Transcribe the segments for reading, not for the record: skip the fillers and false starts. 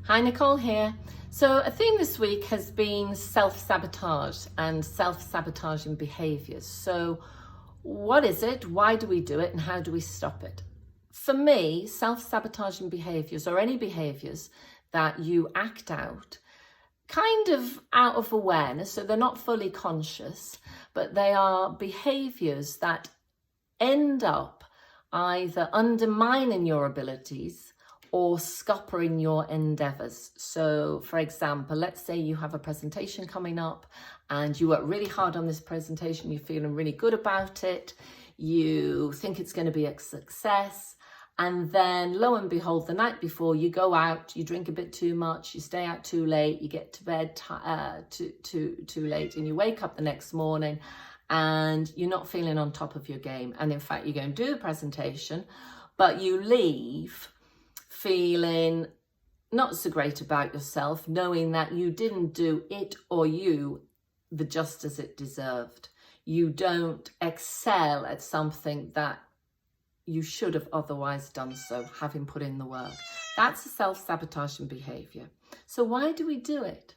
Hi, Nicole here. So a theme this week has been self-sabotage and self-sabotaging behaviours. So what is it? Why do we do it? And how do we stop it? For me, self-sabotaging behaviours, or any behaviours that you act out kind of out of awareness, so they're not fully conscious, but they are behaviours that end up either undermining your abilities or scuppering your endeavours. So for example, let's say you have a presentation coming up and you work really hard on this presentation, you're feeling really good about it, you think it's going to be a success, and then lo and behold, the night before you go out, you drink a bit too much, you stay out too late, you get to bed too late, and you wake up the next morning and you're not feeling on top of your game. And in fact, you go and do the presentation, but you leave feeling not so great about yourself, knowing that you didn't do it or you the justice it deserved. You don't excel at something that you should have otherwise done so, having put in the work. That's a self-sabotaging behaviour. So why do we do it?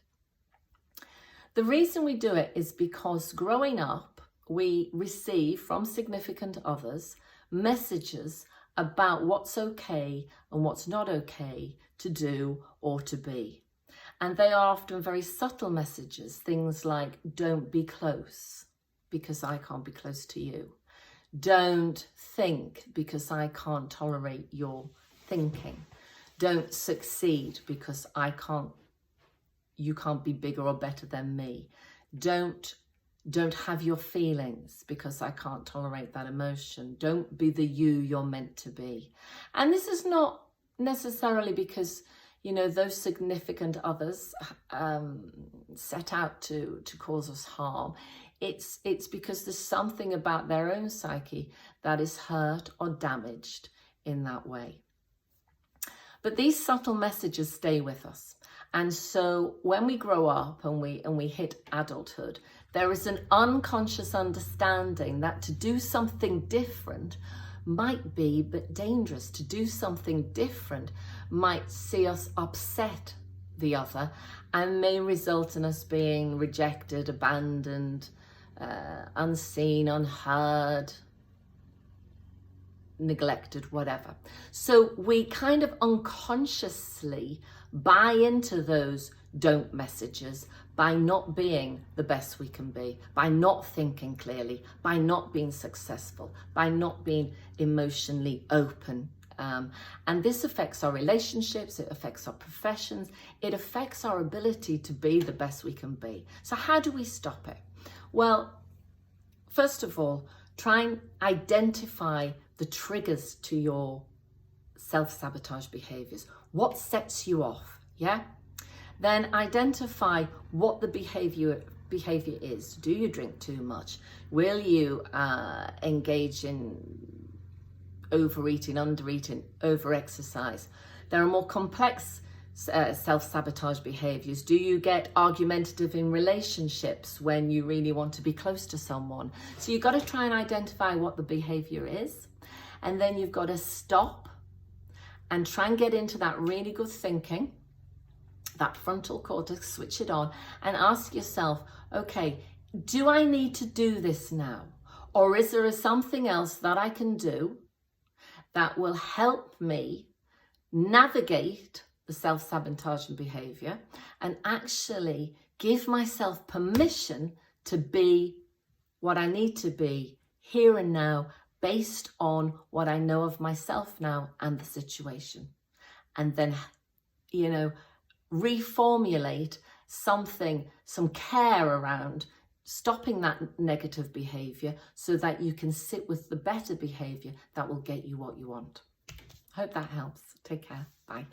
The reason we do it is because growing up, we receive from significant others messages about what's okay and what's not okay to do or to be. And they are often very subtle messages, things like, don't be close because I can't be close to you. Don't think because I can't tolerate your thinking. Don't succeed because you can't be bigger or better than me. Don't have your feelings because I can't tolerate that emotion. Don't be the you're meant to be. And this is not necessarily because, you know, those significant others set out to cause us harm. It's because there's something about their own psyche that is hurt or damaged in that way. But these subtle messages stay with us. And so when we grow up and we hit adulthood, there is an unconscious understanding that to do something different might be a bit dangerous. To do something different might see us upset the other and may result in us being rejected, abandoned, unseen, unheard, neglected, whatever. So we kind of unconsciously buy into those don't messages by not being the best we can be, by not thinking clearly, by not being successful, by not being emotionally open. And this affects our relationships, it affects our professions, it affects our ability to be the best we can be. So how do we stop it? Well, first of all, try and identify the triggers to your self-sabotage behaviors. What sets you off, yeah? Then identify what the behavior is. Do you drink too much? Will you engage in overeating, undereating, overexercise? There are more complex self-sabotage behaviors. Do you get argumentative in relationships when you really want to be close to someone? So you've got to try and identify what the behavior is, and then you've got to stop and try and get into that really good thinking, that frontal cortex, switch it on and ask yourself, okay, do I need to do this now? Or is there something else that I can do that will help me navigate the self-sabotaging behavior and actually give myself permission to be what I need to be here and now, based on what I know of myself now and the situation. And then, you know, reformulate something, some care around stopping that negative behavior so that you can sit with the better behavior that will get you what you want. Hope that helps. Take care. Bye.